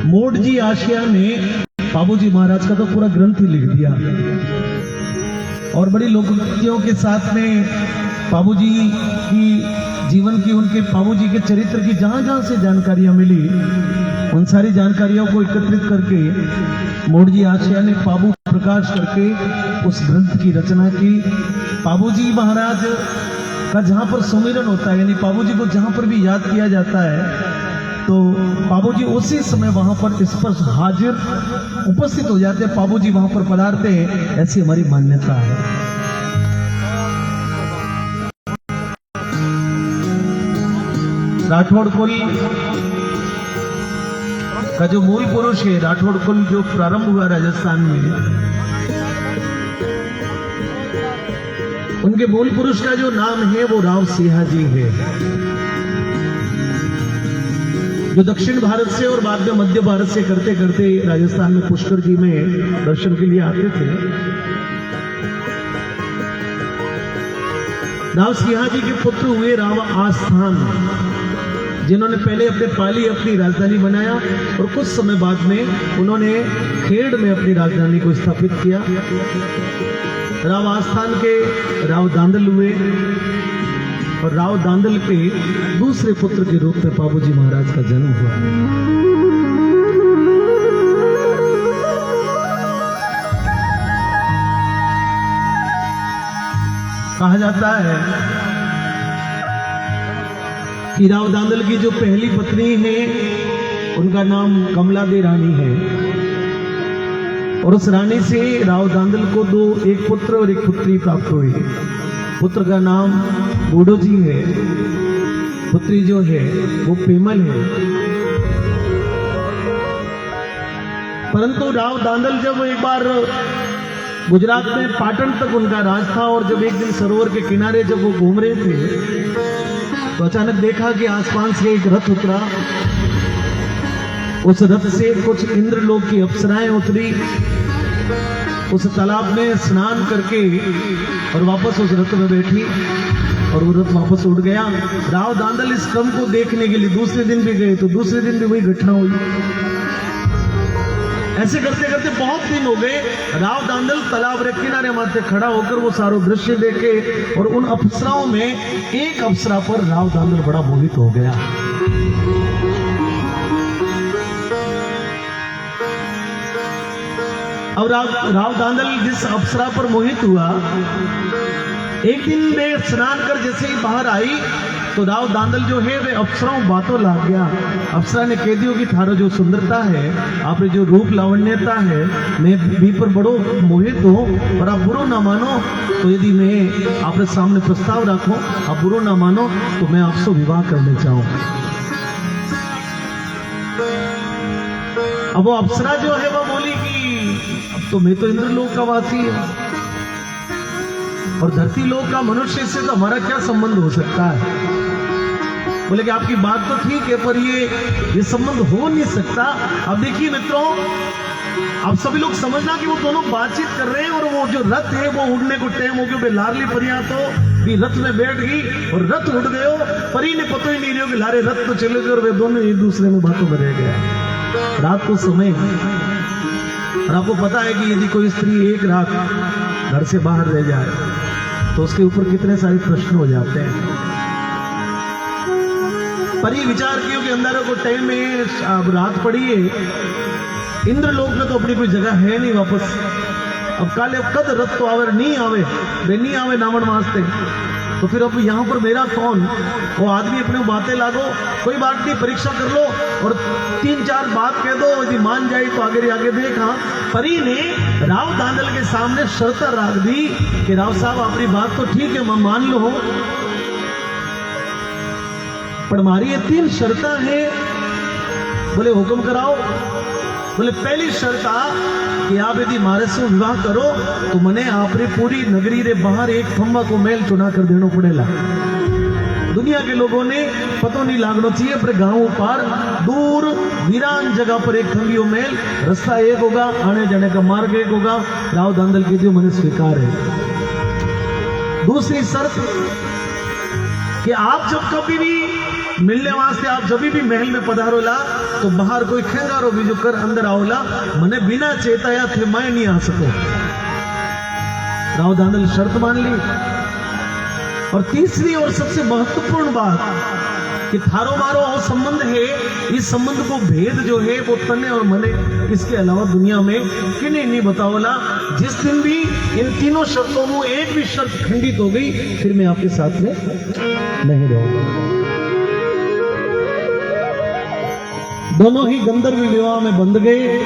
Mode जी आशिया ने बाबूजी महाराज का तो पूरा ग्रंथ ही लिख दिया और बड़ी लोकोक्तियों के साथ में बाबूजी की जीवन की, उनके बाबूजी के चरित्र की जहां जहां से जानकारियां मिली, उन सारी जानकारियों को एकत्रित करके मोड जी आशिया ने बाबू प्रकाश करके उस ग्रंथ की रचना की। बाबूजी महाराज का जहां पर सुमिरन होता है, यानी बाबूजी को जहां पर भी याद किया जाता है तो बाबूजी उसी समय वहां पर स्पर्श हाजिर उपस्थित हो जाते हैं, बाबूजी वहां पर पधारते हैं, ऐसी हमारी मान्यता है। राठौड़ कुल का जो मूल पुरुष है, राठौड़ कुल जो प्रारंभ हुआ राजस्थान में, उनके मूल पुरुष का जो नाम है वो राव सिंहाजी है, जो दक्षिण भारत से और बाद में मध्य भारत से करते करते राजस्थान में पुष्कर जी में दर्शन के लिए आते थे। राव सिंहाजी के पुत्र हुए राव आस्थान, जिन्होंने पहले अपने पाली अपनी राजधानी बनाया और कुछ समय बाद में उन्होंने खेड़ में अपनी राजधानी को स्थापित किया। राव आस्थान के राव दांदल हुए और राव दांदल के दूसरे पुत्र के रूप में बाबूजी महाराज का जन्म हुआ। कहा जाता है कि राव दांदल की जो पहली पत्नी है उनका नाम कमला दे रानी है और उस रानी से राव दांदल को एक पुत्र और एक पुत्री प्राप्त हुई। पुत्र का नाम बूढ़ो जी है, पुत्री जो है वो पेमल है। परंतु राव दांदल जब एक बार गुजरात में पाटन तक उनका राज था और जब एक दिन सरोवर के किनारे जब वो घूम रहे थे तो अचानक देखा कि आसमान से एक रथ उतरा। उस रथ से कुछ इंद्रलोक की अप्सराएं उतरी, उस तालाब में स्नान करके और वापस उस रथ में बैठी और वो रथ वापस उड़ गया। राव दांदल इस क्रम को देखने के लिए दूसरे दिन भी गए तो दूसरे दिन भी वही घटना हुई। ऐसे करते करते बहुत दिन हो गए। राव दांदल तालाब के किनारे माथे खड़ा होकर वो सारो दृश्य देखे और उन अप्सराओं में एक अप्सरा पर राव दांदल बड़ा मोहित हो गया। अब राव दांदल जिस अप्सरा पर मोहित हुआ, एक दिन वे स्नान कर जैसे ही बाहर आई तो राव दांदल जो है वे अप्सराओं बातों लाग गया। अप्सरा ने कह दियो कि थारो जो सुंदरता है, आपने जो रूप लावण्यता है, मैं भी पर बड़ो मोहित हूँ और आप बुरो ना मानो तो यदि मैं आपके सामने प्रस्ताव रखूं, आप बुरो ना मानो तो मैं आपसे विवाह करने चाहूँ। अब वो अप्सरा जो है वो बोली कि तो मैं तो इंद्रलोक का वासी है और धरती लोक का मनुष्य से तो हमारा क्या संबंध हो सकता है। बोले कि आपकी बात तो ठीक है पर ये संबंध हो नहीं सकता। अब देखिए मित्रों, आप सभी लोग समझना कि वो दोनों बातचीत कर रहे हैं और वो जो रथ है वो उड़ने को टाइम हो गया। लारली परियां तो भी रथ में बैठ गई और रथ उड़ गए। परी ने पता ही नहीं रहा कि लारे रथ तो चले गए और वे दोनों एक दूसरे में बातों में रह गए। रात को समय और आपको पता है कि यदि कोई स्त्री एक रात घर से बाहर रह जाए तो उसके ऊपर कितने सारे प्रश्न हो जाते हैं। पर ये विचार किया कि अंधारों को टाइम में अब रात पड़ी है, इंद्रलोक में तो अपनी कोई जगह है नहीं वापस। अब काले कद रथ तो आवे नहीं आवे, वे नहीं आवे नामन वास्ते, तो फिर अब यहाँ पर मेरा कौन। वो आदमी अपने बातें लागो, कोई बात नहीं, परीक्षा कर लो और 3-4 बात कह दो, यदि मान जाए तो आगे देखा। परी ने राव दांदल के सामने शर्त रख दी कि राव साहब अपनी बात तो ठीक है, मैं मान लो, पर हमारी ये 3 शर्तें हैं। बोले हुक्म कराओ। बोले पहली शर्त कि आप यदि मारे से विवाह करो तो मने आपने पूरी नगरी रे बाहर एक खंबा को मेल चुना कर देना पड़ेगा। दुनिया के लोगों ने पता नहीं लागना चाहिए, पर गांव पार दूर वीरान जगह पर एक खंबियो मेल, रास्ता एक होगा, आने जाने का मार्ग एक होगा। राव दांदल की जो मैंने स्वीकार है। दूसरी शर्त कि आप जब कभी भी मिलने वास्ते आप जब भी महल में पधारोला तो बाहर कोई खेंगारो भी जो कर अंदर आओला, मने बिना चेताया थे मैं नहीं आ सको। राव दांदल शर्त मान ली। और तीसरी और सबसे महत्वपूर्ण बात कि थारो मारो और संबंध है, इस संबंध को भेद जो है वो तने और मने, इसके अलावा दुनिया में किन्हें नहीं बताओला। जिस दिन भी इन तीनों शर्तों में एक भी शर्त खंडित हो गई, फिर मैं आपके साथ में नहीं रहूंगा। दोनों ही गंधर्व विवाह में बंध गए।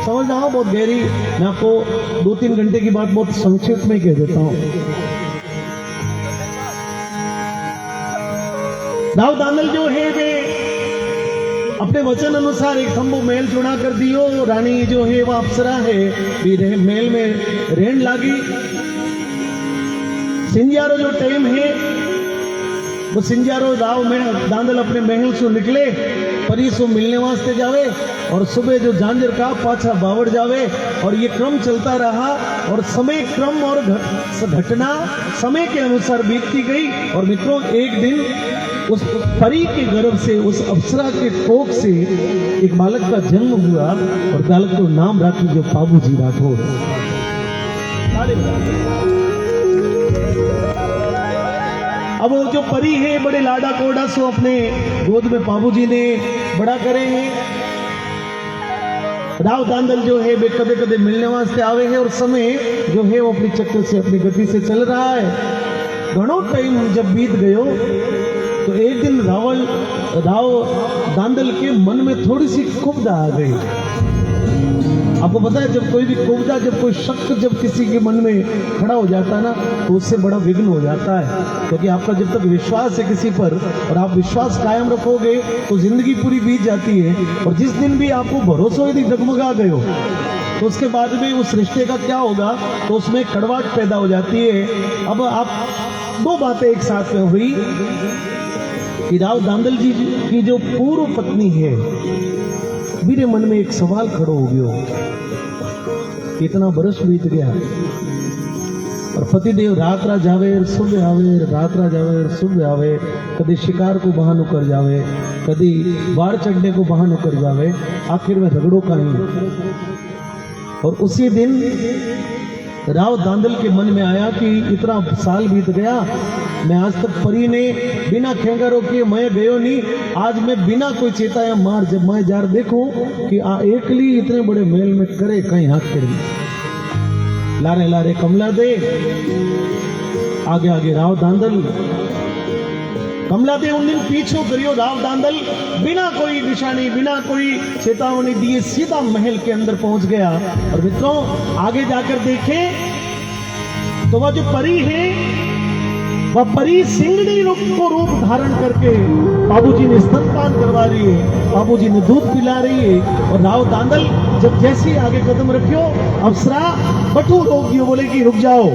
समझ रहा हूं बहुत गहरी, मैं आपको 2-3 घंटे की बात बहुत संक्षिप्त में कह देता हूं। राव दांदल जो है वे अपने वचन अनुसार एक खंबो महल चुना कर दियो। रानी जो है वह अप्सरा है, भी महल में रेन लागी। सिंजारो जो टाइम है वो सिंजारो राव में दांदल अपने महल से निकले, परी से मिलने वास्ते जावे, और सुबह जो झांझर का पाछा बावड़ जावे। और ये क्रम चलता रहा और समय क्रम और घटना समय के अनुसार बीतती गई। और मित्रों एक दिन उस परी के गर्भ से, उस अप्सरा के कोख से एक बालक का जन्म हुआ और बालक को नाम रखा जो पाबूजी राठौर। अब वो जो परी है बड़े लाडा कोडा सो अपने गोद में पाबूजी ने बड़ा करे हैं। राव दांदल जो है वे कदे कदे मिलने वास्ते आवे हैं और समय जो है वो अपनी चक्कर से, अपनी गति से चल रहा है। घणो टाइम जब बीत गयो तो एक दिन राव दांदल के मन में थोड़ी सी कुब्जा आ गई। आपको पता है जब कोई भी कुब्जा, जब कोई शक जब किसी के मन में खड़ा हो जाता है ना, तो उससे बड़ा विघ्न हो जाता है। क्योंकि आपका जब तक विश्वास है किसी पर और आप विश्वास कायम रखोगे तो जिंदगी पूरी बीत जाती है। और जिस दिन भी आपको भरोसा यदि डगमगा गए हो तो उसके बाद में उस रिश्ते का क्या होगा, तो उसमें कड़वाहट पैदा हो जाती है। अब आप दो बातें एक साथ में हुई कि राव दांदल जी की जो पूर्व पत्नी है, मेरे मन में एक सवाल खड़ो हो गया। इतना बरस बीत गया और पतिदेव रात रा जावे सुबह आवे, रात रा जावे सुबह आवे, कभी शिकार को बहानो कर जावे, कभी बाढ़ चढ़ने को बहानो कर जावे, आखिर में झगड़ों का ही। और उसी दिन राव दांदल के मन में आया कि इतना साल बीत गया, मैं आज तक परी ने बिना खेंगारों के मैं गयो नहीं, आज मैं बिना कोई चेताया मार जब मैं जार देखूं कि एकली इतने बड़े मेल में करे कहीं हाथ करी। लारे लारे कमला दे, आगे आगे राव दांदल। कमला दे उन दिन पीछो करियो राव दांदल बिना कोई निशानी, बिना कोई चेतावनी दिए सीधा महल के अंदर पहुंच गया। और मित्रों आगे जाकर देखे तो वह जो परी है, वह परी सिंगड़ी रूप को रूप धारण करके बाबूजी ने स्तनपान करवा रही है, बाबूजी ने दूध पिला रही है। और राव दांदल जब जैसे आगे कदम रखियो, अप्सरा बटू रोक दियो, बोले कि रुक जाओ,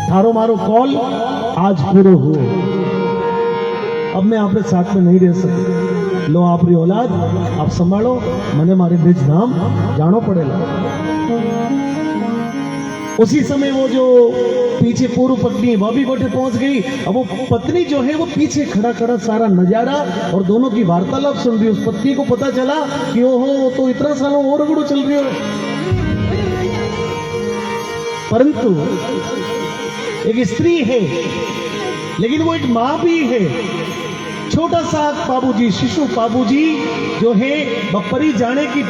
थारो मारो कॉल आज पूरो हुओ, अब मैं आपके साथ में नहीं रह सकती। लो आपरी औलाद आप संभालो, मने मारे निज नाम जानो पड़ेगा। उसी समय वो जो पीछे पूर्व पत्नी वह भी बैठे पहुंच गई। अब वो पत्नी जो है वो पीछे खड़ा खड़ा सारा नजारा और दोनों की वार्तालाप सुन रही। उस पत्नी को पता चला कि ओहो तो इतना सालों और रगड़ो चल रही हो, परंतु एक स्त्री है लेकिन वो एक मां भी है। छोटा सा बाबूजी, शिशु बाबूजी जो है बपरी जाने की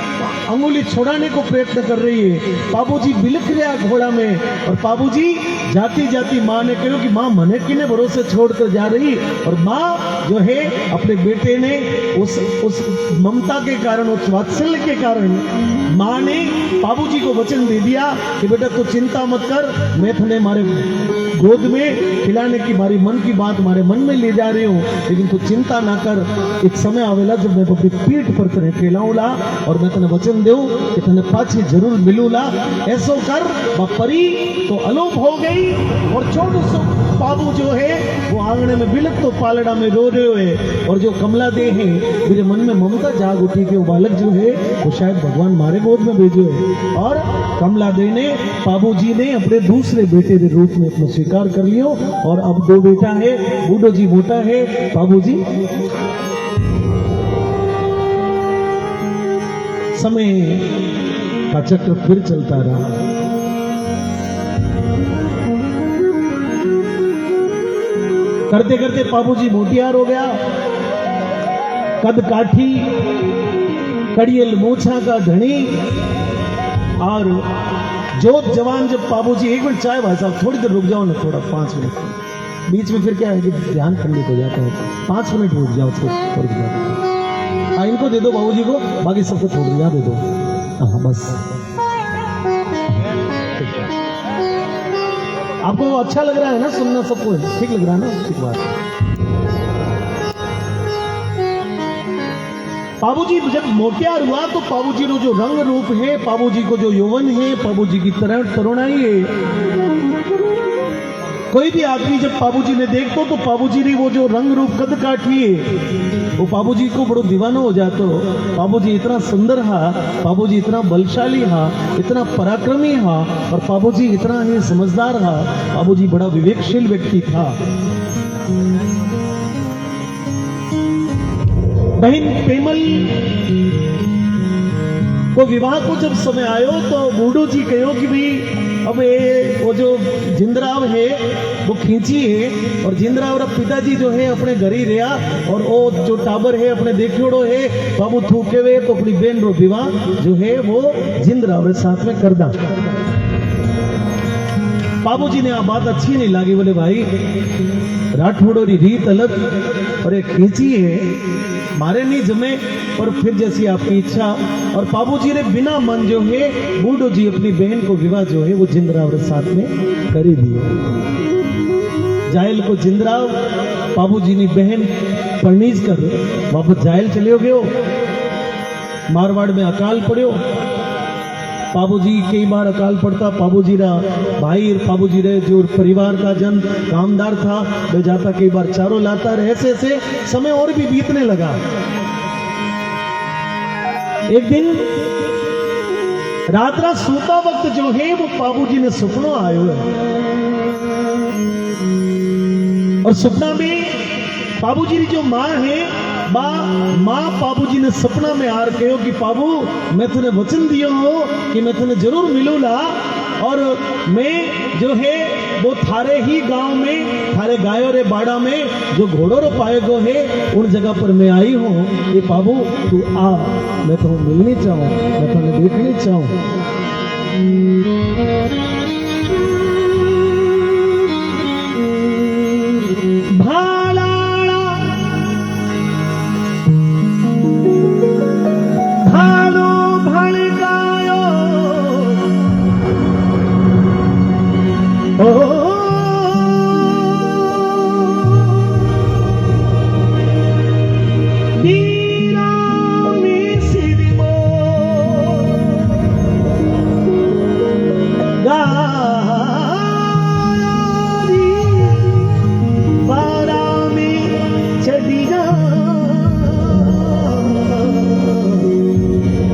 अंगुली छोड़ाने को प्रयत्न कर रही है। बाबूजी बिलख रहा घोड़ा में और बाबूजी जाती जाती माँ ने कहो कि माँ मने किने भरोसे छोड़कर जा रही। और माँ जो है अपने बेटे ने उस ममता के कारण, उस वात्सल्य के कारण माँ ने बाबूजी को वचन दे दिया कि बेटा तू चिंता मत कर, मैं तुम्हें मारे गोद में खिलाने की मारी मन की बात मारे मन में ले जा रही हूँ, लेकिन तू चिंता ना कर, एक समय आवेला जब मैं अपनी पीठ पर तने खिलाऊंला और मैं तने वचन देऊं कि तने पाछी जरूर मिलूला। ऐसो कर। परी तो अलोप हो गई और छोटो सो बाबू जो है वो आंगने में बिलक तो पालड़ा में रो रहे हुए, और जो कमला दे है मेरे मन में ममता जाग उठी कि वो बालक जो है वो शायद भगवान मारे गोद में भेजो है। और कमला दे ने बाबू जी ने अपने दूसरे बेटे के रूप में अपना स्वीकार कर लियो, और अब 2 बेटा है, बूढ़ो जी मोटा है, बाबू जी समय का चक्र फिर चलता रहा। करते करते बाबूजी मोटियार हो गया, कद काठी, कड़ियल मूछा का धनी, और जोत जवान जब बाबूजी 1 मिनट चाय भाई साहब थोड़ी देर रुक जाओ ना, थोड़ा 5 मिनट बीच में फिर क्या है कि ध्यान खंडित हो जाता है, 5 मिनट रुक जाओ उसको छोड़ दो। हाँ इनको दे दो बाबूजी को, बाकी सबको छोड़ दो, यहाँ दे दो। हाँ बस आपको वो अच्छा लग रहा है ना सुनना, सबको ठीक लग रहा है ना, ठीक बात। बाबूजी जब मोटियार हुआ तो बाबूजी को जो रंग रूप है, बाबूजी को जो यौवन है, बाबूजी की तरुणाई है, कोई भी आदमी जब बाबूजी ने देखो तो बाबूजी ने वो जो रंग रूप कद काठी है वो बाबूजी को बड़ो दीवाना हो जातो। बाबूजी इतना सुंदर हा, बाबूजी इतना बलशाली हा, इतना पराक्रमी हा, और बाबूजी इतना ही समझदार हा, बाबूजी बड़ा विवेकशील व्यक्ति था। बहन पेमल को विवाह को जब समय आयो तो बूढ़ो जी कहो कि भाई अब वो जो जिंदराव है वो खींची है, और जिंदराव रा पिताजी जो है अपने घर ही रहा, और वो जो टाबर है अपने देखियोड़ो है बाबू थूके हुए, तो अपनी बहन रो विवाह जो है वो जिंदराव रे साथ में कर दा। बाबूजी ने आ बात अच्छी नहीं लगी, बोले भाई राठौड़ो री रीत अलग, और एक खींची है मारे नहीं जमे, और फिर जैसी आपकी इच्छा। और बाबूजी ने बिना मन जो है बूढ़ो जी अपनी बहन को विवाह जो है वो जिंदराव के साथ में कर ही दिया। जायल को जिंदराव बाबूजी ने बहन परनीज कर वापस जायल चले गयो। मारवाड़ में अकाल पड़ो, बाबूजी कई बार अकाल पड़ता, बाबूजी रा भाई बाबूजी रे जो परिवार का जन कामदार था वे जाता कई बार चारों लाता रहे, ऐसे ऐसे समय और भी बीतने लगा। एक दिन रात रात सोता वक्त जो है वो बाबूजी ने सपनों आयो है, और सपना में बाबूजी की जो माँ है माँ बाबूजी ने सपना में आर कहो कि बाबू मैं तुने वचन दियो हो कि मैं तुने जरूर मिलूला, और मैं जो है वो थारे ही गांव में थारे गायों रे बाड़ा में जो घोड़ो रो पाएगो है उन जगह पर मैं आई हूँ। ये बाबू तू आ, मैं तो मिलनी चाहूँ, मैं तुम्हें देखनी चाहूँ।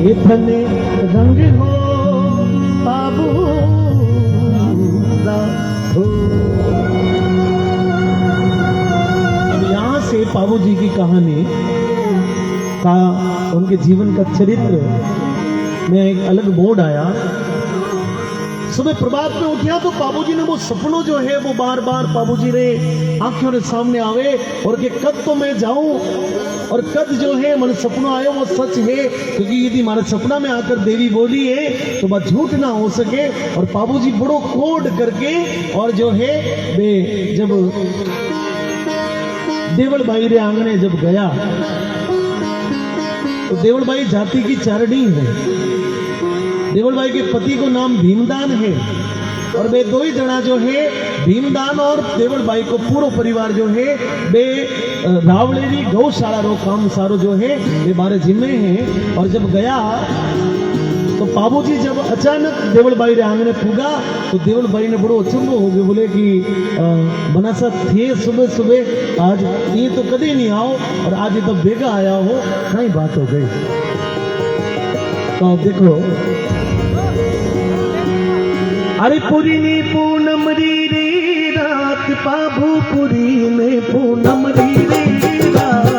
इतने रंग हो बाबू हो। अब यहां से बाबू जी की कहानी का उनके जीवन का चरित्र में एक अलग मोड़ आया। सुबह प्रभात में उठा तो बाबूजी ने वो सपनों जो है वो बार बार बाबूजी रे आंखों के सामने आवे, और कि कद तो मैं जाऊं और कद जो है मन सपनों आयो वो सच है, क्योंकि यदि हमारे सपना में आकर देवी बोली है तो बात झूठ ना हो सके। और बाबूजी बड़ो कोड करके और जो है वे जब देवल भाई रे आंगने जब गया तो देवल भाई जाति की चारणी है। देवल भाई के पति को नाम भीमदान है, और वे दो ही जना जो है भीमदान और देवल भाई को पूरा परिवार जो है वे रावलेरी गौशाला रो काम सारो जो है वे बारे जिम्मे हैं। और जब गया तो बाबूजी जब अचानक देवलबाई रे आंगने पुगा तो देवलबाई ने बड़ो अचंबो हो गयो, बोले कि बनासा थे सुबह सुबह आज ये तो कभी नहीं आओ और आज ये तो बेगा आया हो, कई बात हो गई। तो देखो, अरे पुरी नी पूनम री रे रात, बाबूपुरी में पूनम री रे रात,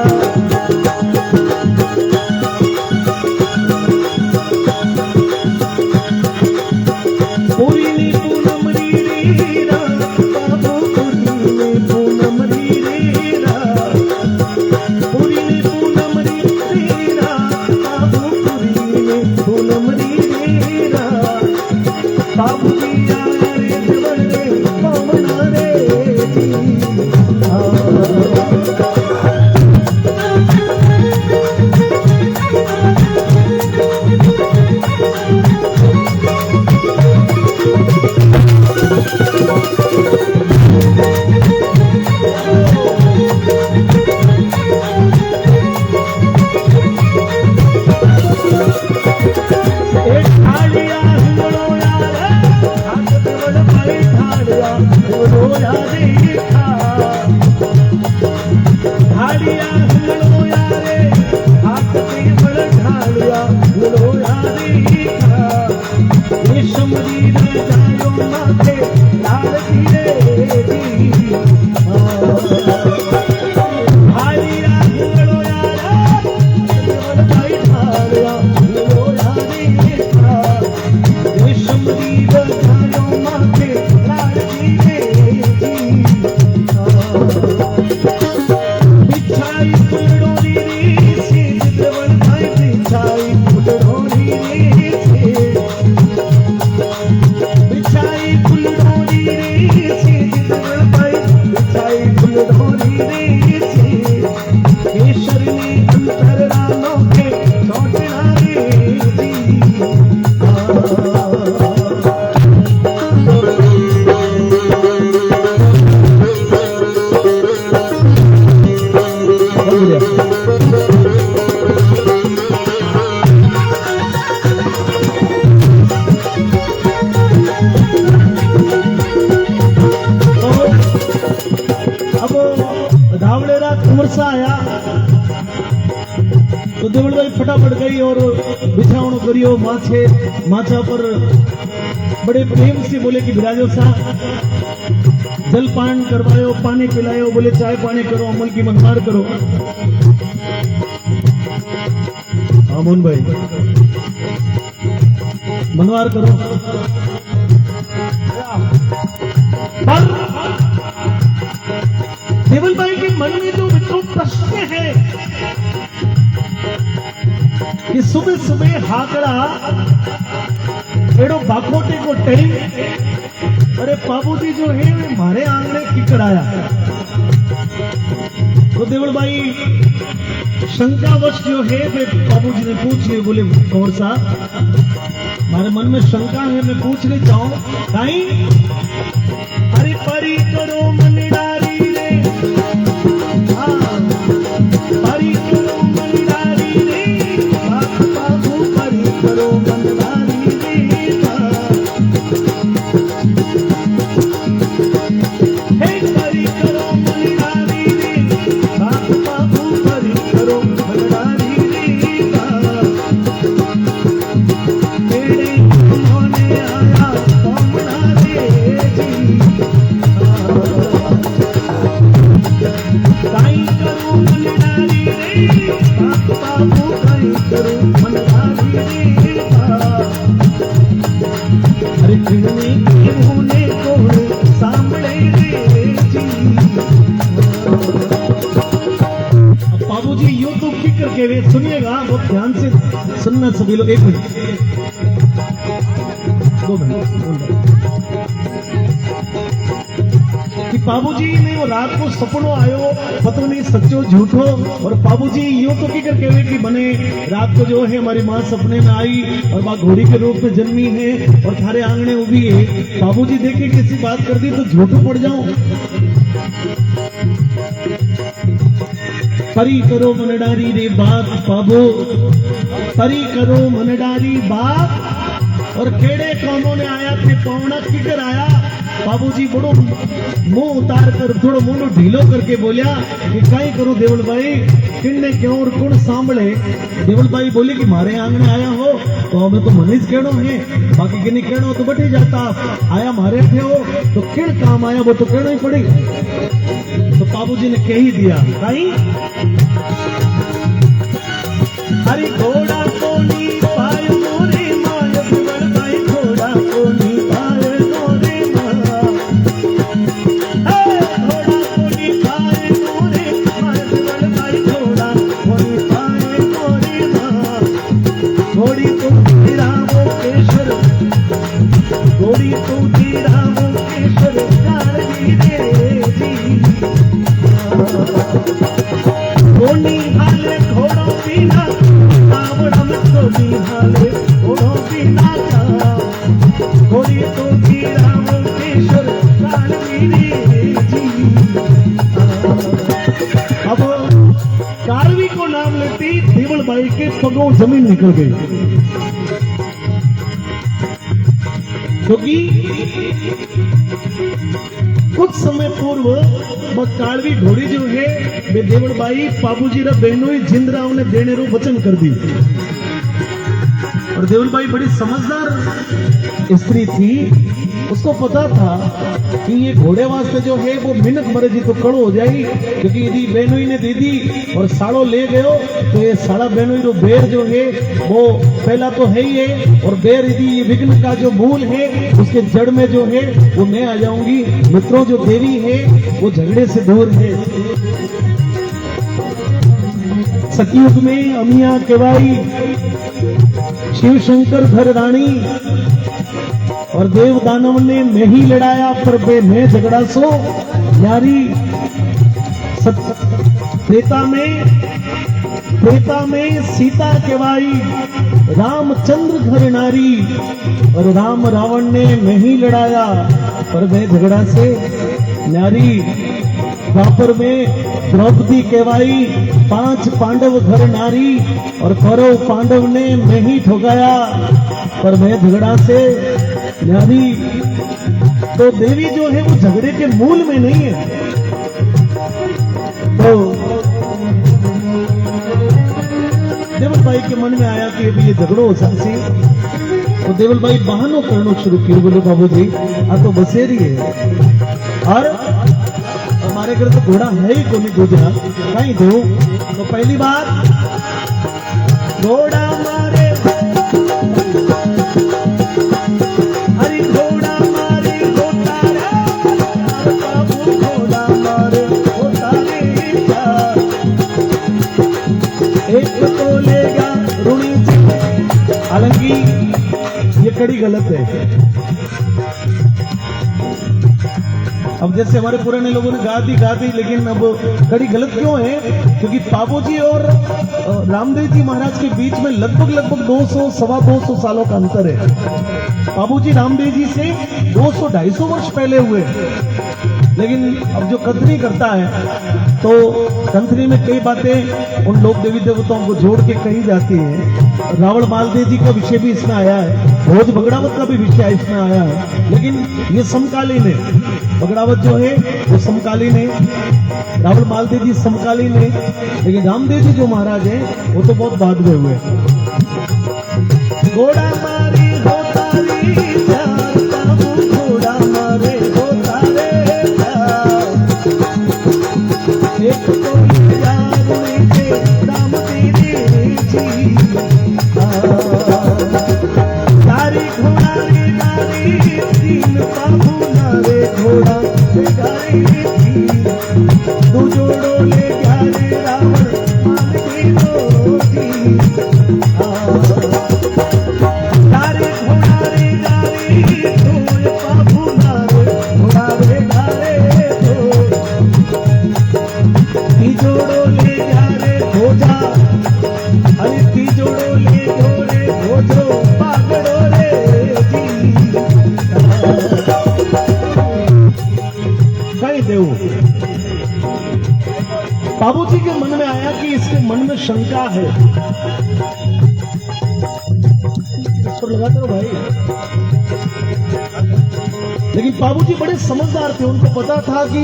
तो देवलबाई फटाफट गई और बिछावण करियो माछे माछा पर बड़े प्रेम से बोले कि विराजो साहब जलपान करवायो, पानी पिलायो, बोले चाय पानी करो, अमल की मनमार करो। हाँ मोहन भाई मनवार करो। पर देवलबाई के मन में तो प्रश्न है कि सुबह सुबह हाकड़ा एड़ो बाकोटे को टाइम, अरे बाबूजी जो है मारे आंगने किकड़ आया। तो देवलबाई शंकावश जो है वे बाबूजी ने पूछ लिया, बोले कौर साहब मारे मन में शंका है, मैं पूछ ले चाहूं काई। अरे परी करो मन डारी रे, परी करो मन डारी रे, बाबू परी करो मन डारी रे, हे परी करो मन डारी रे, बाबू परी करो मन डारी रे, तेरे होने आया कौमना रे जी, काई करो मन डारी रे, बाबू काई करो मन डारी रे, अरे फिरने के होने कोड़े सामने रे जी। अब बाबूजी यूं तो की करके वे सुनिएगा, बहुत ध्यान से सुनना सभी लोग। एक मिनट, 2 मिनट। कि बाबूजी ने वो रात को सपनों आयो, पता नहीं सच्चो झूठो, और बाबूजी यूं तो की करके वे कि बने रात को जो है हमारी माँ सपने में आई और माँ घोड़ी के रूप में जन्मी है और थारे आंगने उभी है। बाबूजी देखे किसी बात कर दी तो झूठो पड़ जाऊं। परी करो मनडारी रे बात पाबो, परी करो मनडारी बात। और केड़े कामों ने आया थे पौना किकर आया। बाबूजी बड़ो मुंह उतार कर थोड़ो मुंह ढीलो करके बोलिया कि कहीं करो देवल भाई, किन्ने क्यों और कौन सांभले। देवल भाई बोले कि मारे आंगने आया हो तो हमें तो मनीष कहनो है, बाकी किन्ने कहनो तो बटे जाता, आया मारे थे हो तो किन काम आया वो तो कहना ही पड़ेगा। तो बाबूजी ने कह ही दिया कहीं हरी घोड़ा को नी पायो मोरे माय देवल भाई, घोड़ा को नी पायो मोरे माय, घोड़ा को नी पायो मोरे माय देवल भाई, घोड़ा को नी पायो मोरे माय। घोड़ी तो तेरा मुकेश्वर, घोड़ी तो तेरा मुकेश्वर काली देवी। घोड़ी हाले घोड़ों बिना आवड़म तो बिहाले घोड़ों बिना का। घोड़ी तो तेरा मुकेश्वर काली देवी। अब कारवी को नाम लेती देवल बाई के पगों जमीन निकल गई, क्योंकि कुछ समय पूर्व वह कालवी घोड़ी जो है वे देवल बाई बाबूजी रा बहनों जिंदरा उन्हें देने रो वचन कर दी। और देवल बाई बड़ी समझदार स्त्री थी, उसको पता था कि ये घोड़े वास्ते जो है वो मिनट मरे जी तो कड़ो हो जाएगी, क्योंकि यदि बहनोई ने दे दी और साड़ो ले गयो तो ये साड़ा बहनोई रो बेर जो है वो पहला तो है ही है, और बेर यदि ये विघ्न का जो मूल है उसके जड़ में जो है वो मैं आ जाऊंगी। मित्रों जो देवी है वो झगड़े से दूर है। सतयुग में अमिया केवाई शिव शंकर घर रानी और देव दानव ने मैं ही लड़ाया पर बे मैं झगड़ा सो यारी। त्रेता में सीता केवाई रामचंद्र घर नारी और राम रावण ने मैं ही लड़ाया पर मैं झगड़ा से नारी। द्वापर में द्रौपदी केवाई 5 पांडव घर नारी और कौरव पांडव ने मैं ही ठोकाया पर मैं झगड़ा से नारी। तो देवी जो है वो झगड़े के मूल में नहीं है। तो देवल भाई के मन में आया कि अभी ये झगड़ो हो सकती, तो देवल भाई बहानों करना शुरू किए। बोले बाबूजी आ तो बसेरी है और हमारे घर तो घोड़ा है ही कोई दूजा कहीं दो। तो पहली बात घोड़ा मारे हरी घोड़ा मारे घोटा बाबू घोड़ा मारे घोटा एक तो लेगा रुणी हालांकि ये कड़ी गलत है। अब जैसे हमारे पुराने लोगों ने गा दी लेकिन अब कड़ी गलत क्यों है, क्योंकि बाबूजी और रामदेव जी महाराज के बीच में लगभग 200 सवा 200 सालों का अंतर है। बाबूजी रामदेव जी से 200-250 वर्ष पहले हुए, लेकिन अब जो कंथनी करता है तो कंथनी में कई बातें उन लोग देवी देवताओं को जोड़ के कही जाती है। रावण मालदेव जी का विषय भी इसमें आया है, भोज बगड़ावत का भी विषय इसमें आया है, लेकिन ये समकालीन है। बगड़ावत जो है वो समकालीन है, रावण मालदेव जी समकालीन है, लेकिन रामदेव जी जो महाराज है वो तो बहुत बाद में हुए। घोड़ा मारी होतारी प्यार बाबू घोड़ा मारे होतारे एक तो यार नीचे राम तेरी जी तारी घोड़ा रे नारी तीन बाबू नारे घोड़ा रे गारी दो जोड़ो ले प्यारे रावण मान की रोटी तारे घोड़ा रे गारी दो बाबू नारे घोड़ा रे गारे जोड़ो ले प्यारे भोजा अरे ती जोड़ो ले जोड़े भोजो पागड़ो रे कहीं देव। बाबूजी के मन में आया शंका है, इस पर लगाते रहो भाई। लेकिन बाबूजी बड़े समझदार थे, उनको पता था कि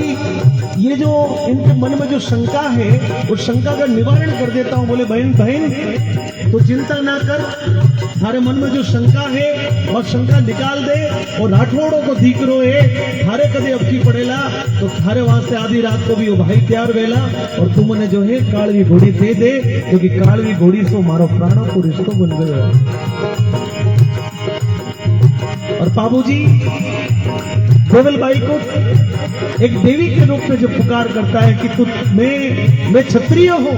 ये जो इनके मन में जो शंका है वो शंका का निवारण कर देता हूं। बोले बहन बहन तो चिंता ना कर, थारे मन में जो शंका है और शंका निकाल दे, और राठौड़ों को दीकरो है थारे कदे अबकी पड़ेला तो थारे वास्ते आधी रात को भी वो भाई तैयार वेला, और तुमने जो है कालवी घोड़ी दे दे, क्योंकि कालवी घोड़ी से मारो प्राणों को रिश्तों बन गयो। और बाबूजी देवल बाई को एक देवी के रूप में जो पुकार करता है कि तू मैं क्षत्रिय हूं,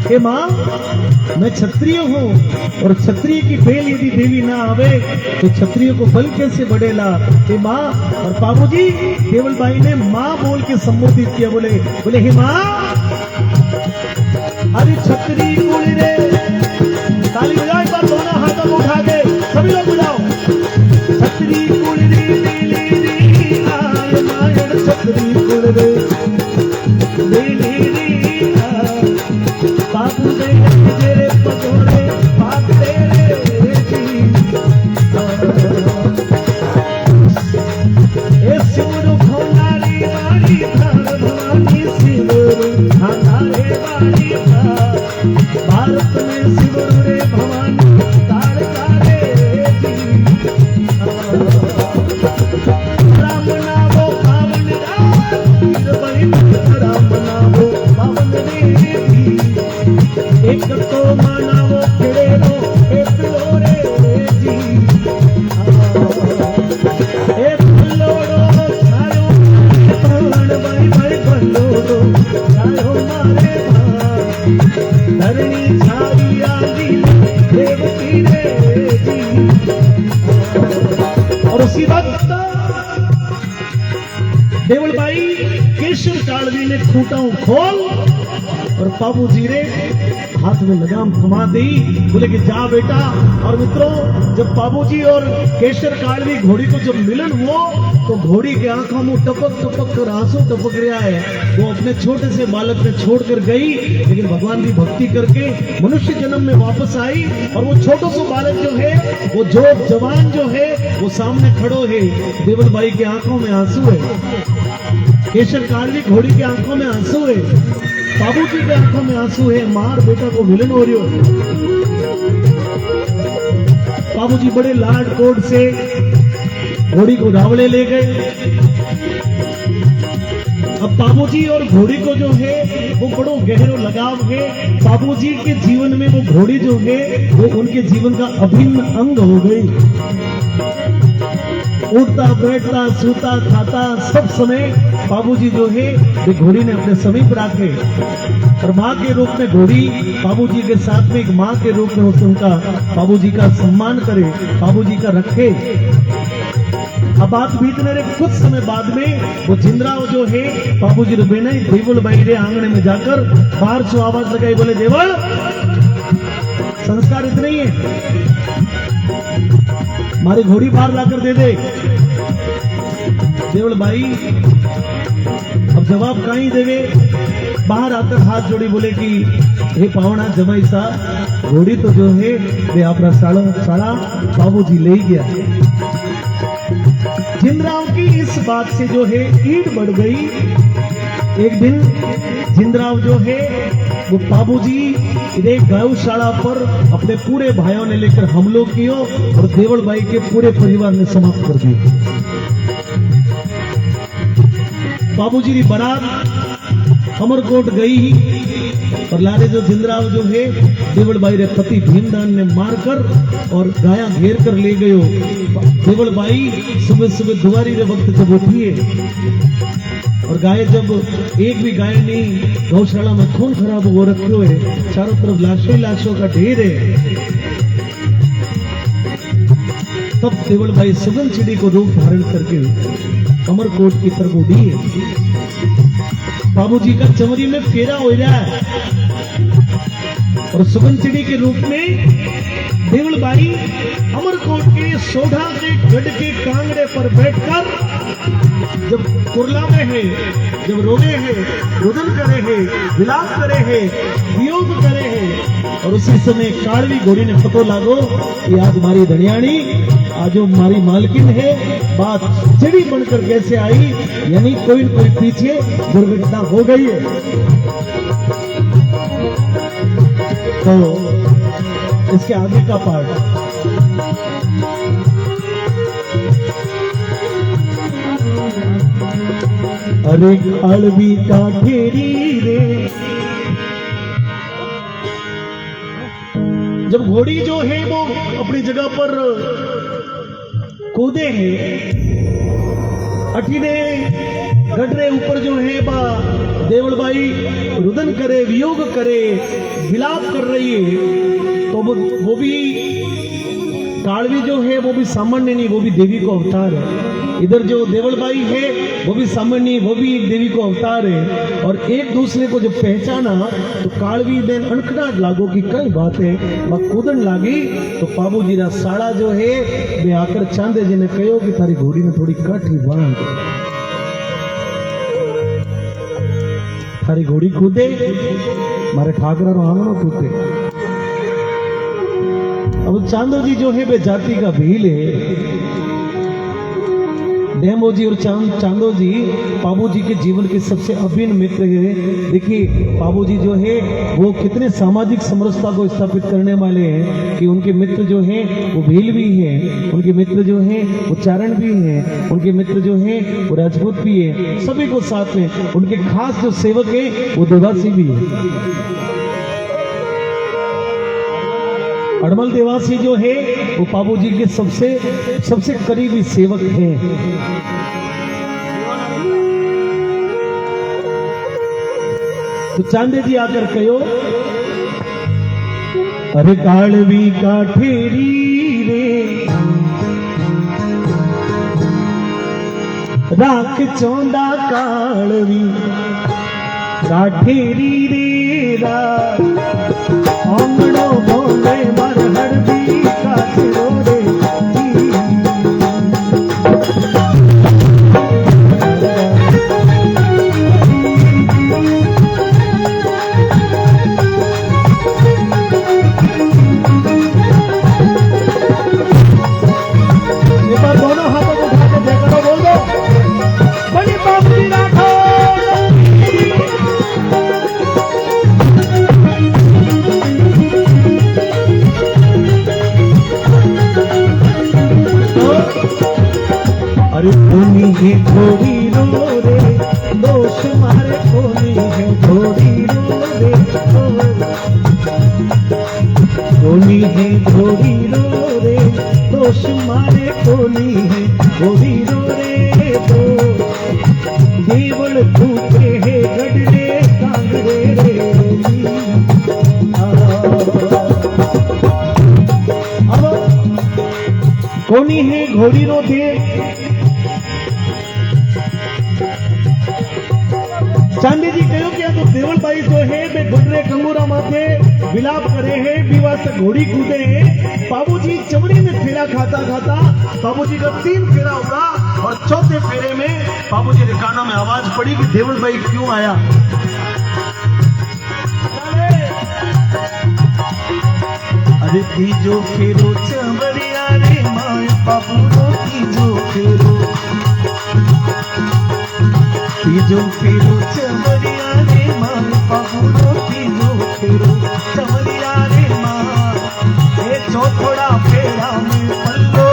हे मां मैं क्षत्रिय हूं, और क्षत्रिय की बेल यदि देवी ना आवे तो क्षत्रिय को बल कैसे बढ़ेला, हे मां। और बाबूजी देवल बाई ने मां बोल के संबोधित किया, बोले हे मां, अरे छत्री कुड़ी रे, ताली बजाओ एक बार दोनों हाथों को उठा के सभी लोग बजाओ। छत्री कुड़ी रे आय मायन छत्री कुड़ी रे बाबू दे तेरे पगोरे बाप तेरे जी, ए सिमरु भोलारी वाली धार भवानी सिमरु धारे वाली भारत में सिमरु रे भवानी तार तारे जी, राम नामो पावन राम नामो पावन रे, एक तो मानावो खेड़ेलो एक लोरे जी, एक लोड़ो छायो प्राण भाई भाई बलोड़ो छायो मारे भाई, धरणी छाई आदि देवकी रे जी। और उसी वक्त देवल बाई केशर कालवी ने खूंटाओं खोल और बाबूजी ने हाथ में लगाम थमा दी, बोले कि जा बेटा। और मित्रों जब बाबूजी और केशर कालवी घोड़ी को जब मिलन हुआ तो घोड़ी के आंखों में टपक टपक कर आंसू टपक रहा है। वो अपने छोटे से बालक ने छोड़कर गई, लेकिन भगवान की भक्ति करके मनुष्य जन्म में वापस आई, और वो छोटा सा बालक जो है वो जवान जो है वो सामने खड़ो है। देवल बाई के आंखों में आंसू है, केशर कालवी घोड़ी के आंखों में आंसू है, बाबूजी के आंखों में आंसू है, मार बेटा को मिलन हो रही हो। बाबूजी बड़े लाड कोड से घोड़ी को रावले ले गए। अब बाबूजी और घोड़ी को जो है वो बड़ो गहरो लगाव है। बाबूजी के जीवन में वो घोड़ी जो है वो उनके जीवन का अभिन्न अंग हो गई। उठता बैठता सोता खाता सब समय बाबूजी जो है वो घोड़ी ने अपने समीप रखे, और माँ के रूप में घोड़ी बाबूजी के साथ में एक माँ के रूप में उनका बाबूजी का सम्मान करे, बाबूजी का रखे। अब बात बीतने रे कुछ समय बाद में वो जिंद्राव जो है बाबूजी रे बेने देवल बाई रे आंगने में जाकर बाहर से आवाज लगाई, बोले देवल संस्कार इतने ही है, हमारी घोड़ी बाहर लाकर दे दे। देवल बाई अब जवाब कहीं देवे, बाहर आकर हाथ जोड़ी बोले कि हे पावना जमाई साहब, घोड़ी तो जो है वे अपना साड़ा बाबूजी ले गया। जिंद्राव की इस बात से जो है ईट बढ़ गई। एक दिन जिंद्राव जो है वो बाबूजी एक गौशाला पर अपने पूरे भाइयों ने लेकर हमलों किया और देवल बाई के पूरे परिवार ने समाप्त कर दिए। बाबूजी की बारात अमरकोट गई और लारे जो जिंद्राव जो है देवल बाई रे पति भीमदान ने मारकर और गाया घेर कर ले गयो। देवल बाई सुबह सुबह दुआरी रे वक्त जब उठी है और गाय जब एक भी गाय नहीं, गौशाला में खून खराब हो रखो है, चारों तरफ लाशों लाशों का ढेर है। तब देवल बाई सुगन चिड़ी को रूप धारण करके अमरकोट की तरफ उड़ी है। बाबूजी का चमरी में फेरा हो रहा है। और सुगंचिड़ी के रूप में देवलबाई अमरकोट के सोढ़ा के गढ़ के कांगड़े पर बैठकर जब कुरला में है, जब रोवे है, रुदन करे है, विलाप करे है, वियोग करे है, और उसी समय काड़वी घोड़ी ने पतो लागो कि आज मारी धनियाणी, आज जो मारी मालकिन है, बात चिड़ी बनकर कैसे आई, यानी कोई न कोई पीछे दुर्घटना हो गई है। तो इसके आगे का पार्ट अरे काड़वी का घेरी रे, जब घोड़ी जो है वो अपनी जगह पर कूदे हैं, अठीने गडरे ऊपर जो है बा देवलबाई रुदन करे, वियोग करे, विलाप कर रही है, तो वो भी काड़वी जो है वो भी सामान्य नहीं, वो भी देवी को अवतार है। इधर जो देवलबाई है वो भी सामान्य, वो भी एक देवी को अवतार है। और एक दूसरे को जब पहचाना तो काड़वी ने अणखनाट लागो कि कई बात है, वह कूदन लागी तो बाबूजी रा साड़ा जो है वे आकर चांदे जी ने कहो कि थारी घोड़ी ने थोड़ी काठी बांध, थारी घोड़ी कूदे मारे ठाकरा रो आंगनो कूदे। अब चांदो जी जो है वे जाति का भील है। डेमो जी और चांदो जी बाबू जी के जीवन के सबसे अभिन्न मित्र है। देखिए बाबू जी जो है वो कितने सामाजिक समरसता को स्थापित करने वाले हैं कि उनके मित्र जो हैं वो भील भी हैं, उनके मित्र जो हैं वो चारण भी हैं, उनके मित्र जो हैं वो राजपूत भी है, सभी को साथ में। उनके खास जो सेवक है वो देवासी भी है। अड़मल देवासी जो है वो बाबू जी के सबसे करीबी सेवक हैं। तो चांदे जी आकर कहो अरे काड़वी का ठेरी रे, राख चौंदा काड़वी का ठेरी रे रा, आंगड़ो बोले मर हरदी का सिरोरे एक बार दोनों हाथों को उठा के जयकारा बोल दो, बड़ी बाबूजी राठौर। अरे कोनी है घोड़ी रो रे, दोष मारे कोनी है घोड़ी रो रे, कोनी है घोड़ी रो रे, दोष मारे कोनी है घोड़ी रो रे, तो देवल भूखे है गडरे कांगड़े रे। अब कोनी है घोड़ी रो दे, चांदी जी कहो क्या तो देवलबाई जो है वे गुडरे कंगूरा माथे विलाप करे है, विवाह से घोड़ी कूदे है। बाबूजी चमड़ी में फेरा खाता खाता बाबूजी का 3 फेरा होगा और चौथे फेरे में बाबूजी के कानों में आवाज पड़ी कि देवलबाई क्यों आया। अरे तीजो फेरो चमड़िया रे माए बाबू रो, तीजो फेरो, तीजो फेरो चमड़िया रे माए बाबू रो, तीजो फेरो चमड़िया रे माए, ये चौथोड़ा फेरा में पल्लो,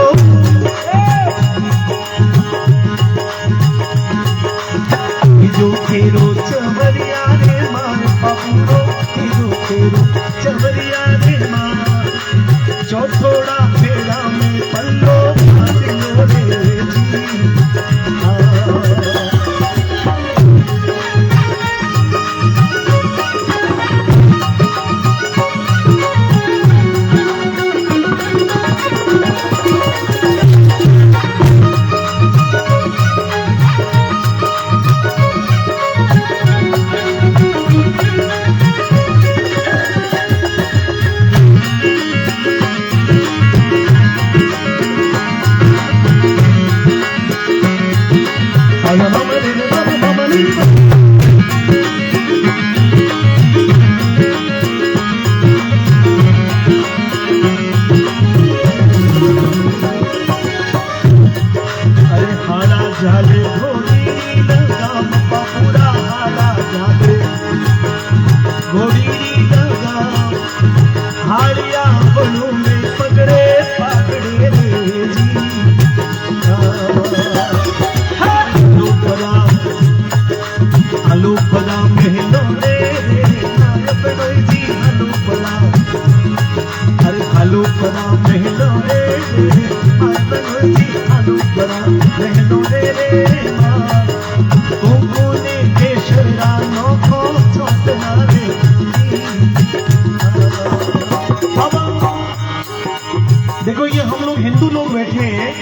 तीजो फेरो चमड़िया रे माए बाबू रो, तीजो फेरो चमड़िया रे माए, चौथोड़ा फेरा में पल्लो रे जी। अरे आलू बना महलो रे आलू बना महलो रे कोने केशर रानो को छोटना रे। देखो ये हम लोग हिंदू लोग बैठे हैं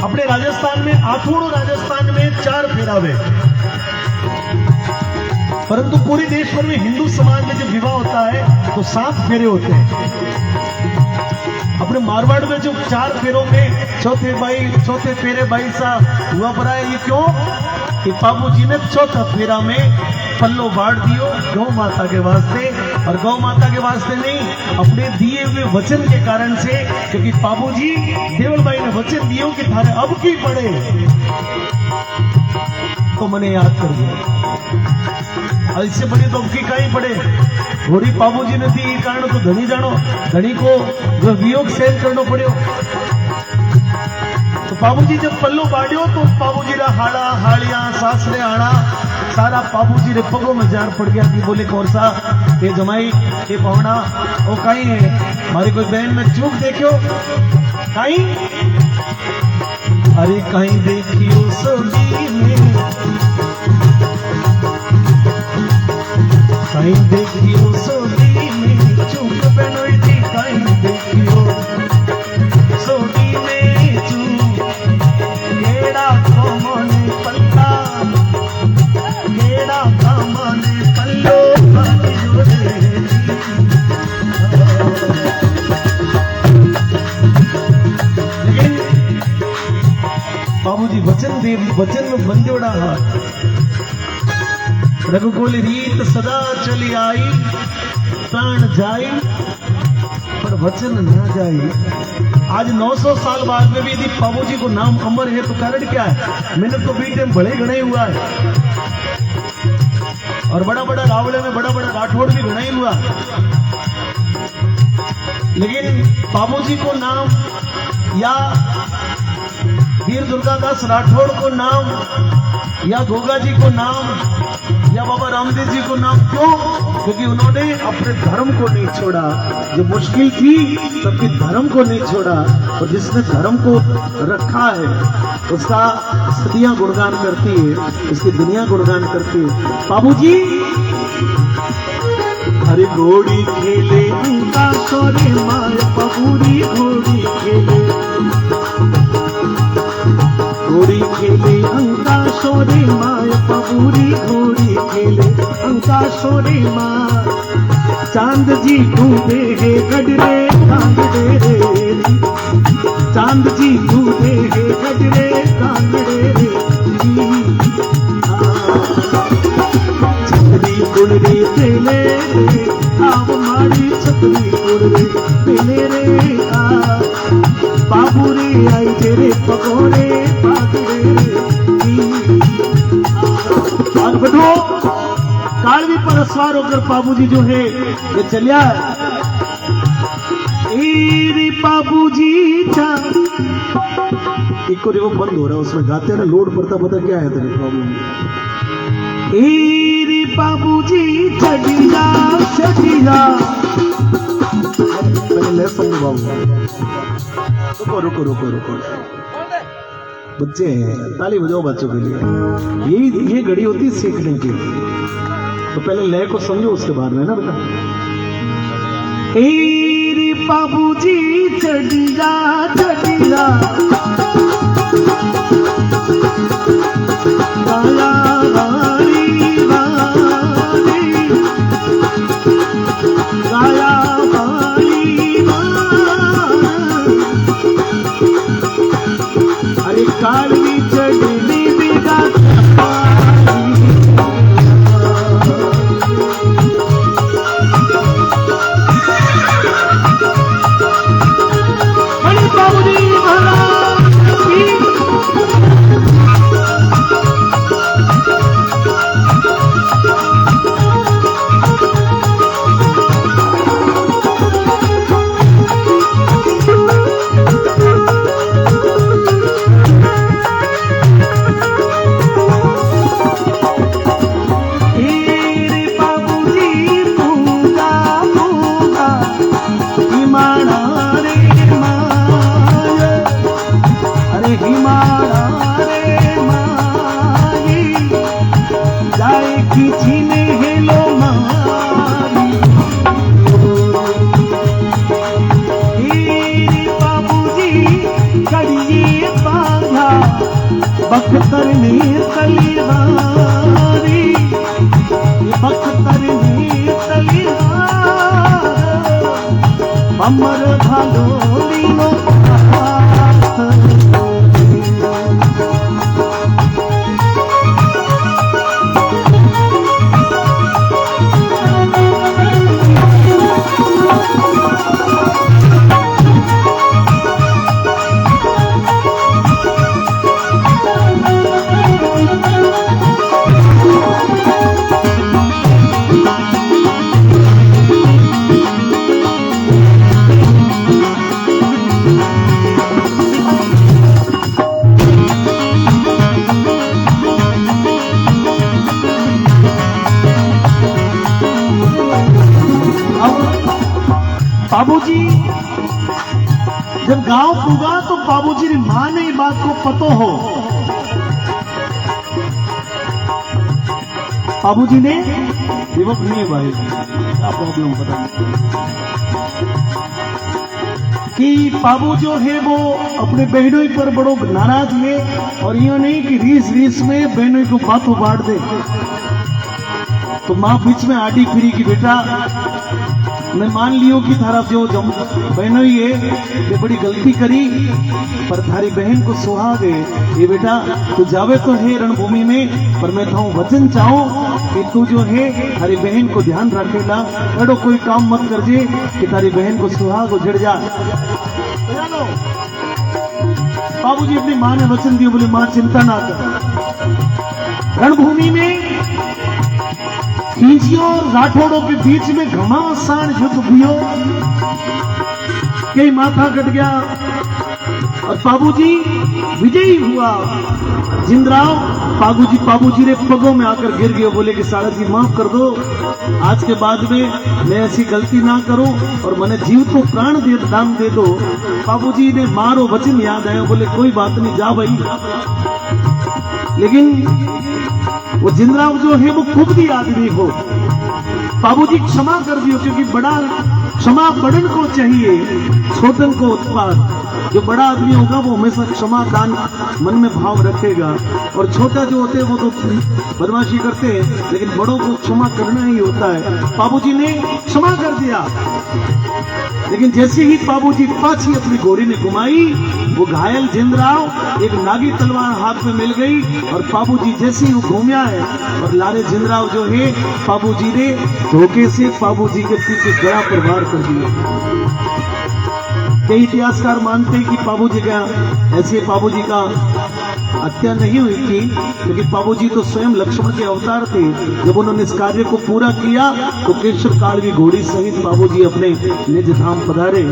अपने राजस्थान में, आठों राजस्थान में 4 फेरावे, परंतु पूरे देश भर में हिंदू समाज में जब विवाह होता है तो 7 फेरे होते हैं। अपने मारवाड़ में जो 4 फेरों में चौथे फेरे 22 हुआ पड़ा है। ये क्यों कि बाबूजी ने चौथा फेरा में पल्लो बांट दियो गौ माता के वास्ते, और गौ माता के वास्ते नहीं, अपने दिए हुए वचन के कारण से, क्योंकि बाबूजी देवल भाई ने वचन दियो कि थारे अब की पड़े तो मने याद कर दिया। इससे बड़ी तो की कहीं पड़े घोड़ी बाबूजी ने थी कारण तो धनी जानो, धनी को जो वियोग सहन करना पड़ो। तो बाबूजी जब पल्लो बाढ़ियो तो बाबूजी रा हाड़ा हाड़िया सासरे आना सारा बाबूजी रे पगों में जार पड़ गया कि बोले कौन सा ये जमाई ये पौना वो कहीं है, हमारी कोई बहन में चूक देखियो कहीं, अरे कहीं देखियो सोनी में, कहीं देखियो सोनी में चूक बनोई थी, कहीं देखियो सोनी में चूक केड़ा को मोने पल्ला केड़ा का मोने पल्लो बाजी जोड़े। लेकिन बाबूजी वचन में बंदोड़ा हाथ, रघुकुल रीत सदा चली आई, प्राण जाई पर वचन ना जाई। आज 900 साल बाद में भी यदि बाबूजी को नाम अमर है तो कारण क्या है? मैंने तो बीटे में बड़े गणे हुआ है, और बड़ा बड़ा रावले में बड़ा बड़ा राठौड़ भी गणा ही हुआ, लेकिन बाबूजी को नाम या वीर दुर्गादास राठौड़ को नाम या गोगा जी को नाम या बाबा रामदेव जी को नाम क्यों? क्योंकि उन्होंने अपने धर्म को नहीं छोड़ा, जो मुश्किल थी सबके धर्म को नहीं छोड़ा, और जिसने धर्म को रखा है उसका सदियां गुणगान करती है, उसकी दुनिया गुणगान करती है। बाबूजी हरे घोड़ी खेले उनका सोरे मार पबूरी घोड़ी खेले, घोड़ी खेले अंका सोरे माय पबूरी घोड़ी खेले अंका सोरे माय, चांद जी डूबे है गडरे कांगड़े रे, चांद जी डूबे है गडरे कांगड़े रे, छतरी गुड़रे पेले आव माड़ी छतरी गुड़रे पेले रे आ, बाबू रे आई तेरे पकोड़े बढ़ो। कालवी पर सवार होकर बाबूजी जो है ये चलिया बाबूजी एक को बंद हो रहा है, उसमें गाते ना लोड पड़ता पता क्या है तेरे प्रॉब्लम? बाबूजी चढ़िया चढ़िया पहले ले समझो बाबू, रुको रुको रुको रुको, बच्चे हैं ताली बजाओ बच्चों के लिए, ये घड़ी होती है सीखने की, तो पहले लय को समझो उसके बाद में ना बेटा। बाबूजी चढ़िया चढ़िया गाया वाली वाली गाया वाली अरे काली चढ़नी बिगा हिमाड़ा रे माय, अरे हिमाड़ा रे माई, जाए खींचने हेलो मारी। तेरे बाबूजी कड़िए बांधा, बख्तर ने तलवारी, बख्तर ने तलवार, अमर भालोलीनो बाबूजी जब गांव पुगा तो बाबूजी ने मां ने बात को पतो हो। बाबूजी ने युवक नहीं भाई क्या प्रॉब्लम पता कि बाबू जो है वो अपने बहनों पर बड़ो नाराज है और यूं नहीं कि रीस रीस में बहनों को बातों बांट दे। तो मां बीच में आड़ी फिरी की बेटा मैं मान लियो कि थारा जो बहनों ही है ये बड़ी गलती करी पर थारी बहन को सुहाग है। ये बेटा तू जावे तो है रणभूमि में पर मैं तो वचन चाहूं कि तू जो है थारी बहन को ध्यान रखेला, एडो कोई काम मत कर जे कि थारी बहन को सुहाग उजड़ जा। बाबूजी अपनी मां ने वचन दिया, बोले मां चिंता ना कर। रणभूमि में खींचियों राठौड़ों के बीच में घमासान युद्ध हुआ, कई माथा कट गया और बाबूजी विजयी हुआ। जिंदराव बाबूजी ने पगों में आकर गिर गए, बोले कि साड़ा जी माफ कर दो, आज के बाद में मैं ऐसी गलती ना करूं और मैंने जीव को प्राण दान दे दो। बाबूजी ने मारो वचन याद आया, बोले कोई बात नहीं जा भाई। लेकिन वो जिंदराव जो है वो खुद भी आदमी हो, बाबूजी क्षमा कर दियो क्योंकि बड़ा क्षमा बड़न को चाहिए, छोटन को उत्पाद। जो बड़ा आदमी होगा वो हमेशा क्षमा दान मन में भाव रखेगा और छोटा जो होते हैं वो तो बदमाशी करते हैं, लेकिन बड़ों को क्षमा करना ही होता है। बाबूजी ने क्षमा कर दिया, लेकिन जैसे ही बाबूजी पाछी अपनी घोड़ी ने घुमाई, वो घायल जिंदराव एक नागी तलवार हाथ में मिल गई और बाबूजी जैसे ही वो घूमया है और लारे जिंदराव जो है बाबूजी ने धोखे से बाबूजी के पीछे गला पर वार कर दिया। कई इतिहासकार मानते हैं कि बाबूजी का ऐसे बाबूजी का हत्या नहीं हुई थी, क्योंकि बाबूजी तो स्वयं लक्ष्मण के अवतार थे। जब उन्होंने इस कार्य को पूरा किया तो केशर कालवी घोड़ी सहित बाबूजी अपने निज धाम पधारे,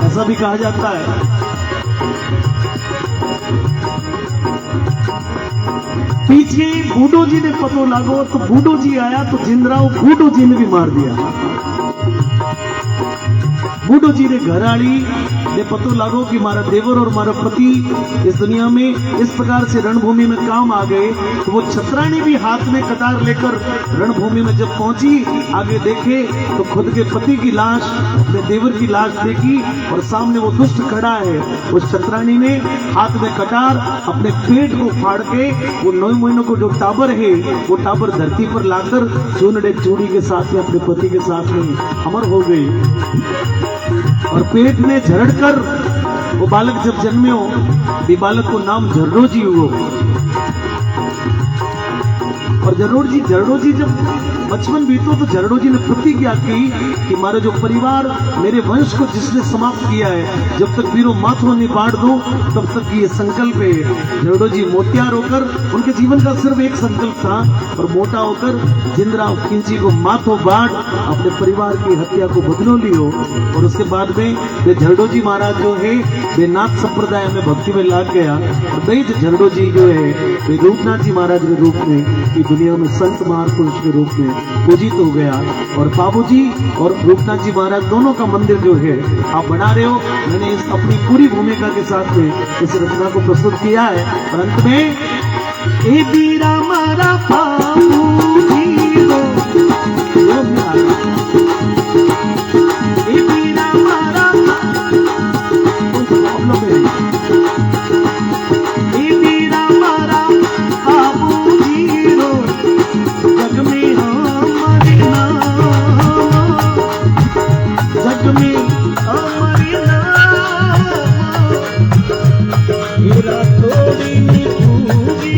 ऐसा भी कहा जाता है। पीछे बूढ़ो जी ने पतो लागो तो बूढ़ो जी आया तो जिंदराव बूढ़ो जी ने भी मार दिया। बूढ़ो जी ने घर आली ने पतो लागो कि मारा देवर और मारा पति इस दुनिया में इस प्रकार से रणभूमि में काम आ गए, तो वो छत्राणी भी हाथ में कटार लेकर रणभूमि में जब पहुंची, आगे देखे तो खुद के पति की लाश, अपने देवर की लाश देखी और सामने वो दुष्ट खड़ा है। उस छत्राणी ने हाथ में कटार अपने पेट को फाड़ के वो 9 महीनों को जो टाबर है वो टाबर धरती पर लाकर चूनड़े चूड़ी के साथ में अपने पति के साथ में अमर हो गई और पेट में झरड़ कर वो बालक जब जन्मे हो, ये बालक को नाम झरड़ो जी हुआ। और झरड़ो जी जब बचपन बीतो तो झरड़ो जी ने प्रतिज्ञा की कि हमारा जो परिवार, मेरे वंश को जिसने समाप्त किया है, जब तक वीरों माथो नहीं बांट दो तब तक ये संकल्प है। झरड़ो जी मोटियार होकर, उनके जीवन का सिर्फ एक संकल्प था और मोटा होकर जिंदराव खिंची को माथो बांट अपने परिवार की हत्या को बदलो लियो। और उसके बाद में वे झरड़ो जी महाराज जो है वे नाथ संप्रदाय में भक्ति में लाग गया और वही झरड़ो जी जो है वे रूपनाथ जी महाराज के रूप में दुनिया में संत महापुरुष के रूप में पूजित हो गया। और बाबूजी और रूपनाथ जी महाराज दोनों का मंदिर जो है आप बना रहे हो। मैंने इस अपनी पूरी भूमिका के साथ में इस रचना को प्रस्तुत किया है। और अंत में ए बीरा मारा बाबूजी रो, ए बीरा मारा प्रॉब्लम है, ए बीरा मारा बाबूजी रो, जग में हमारे नाम, जग में हमारे नाम, मेरा थोड़ी निभूगी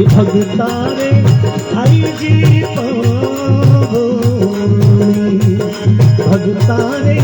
भगतारे आई जी भगतारे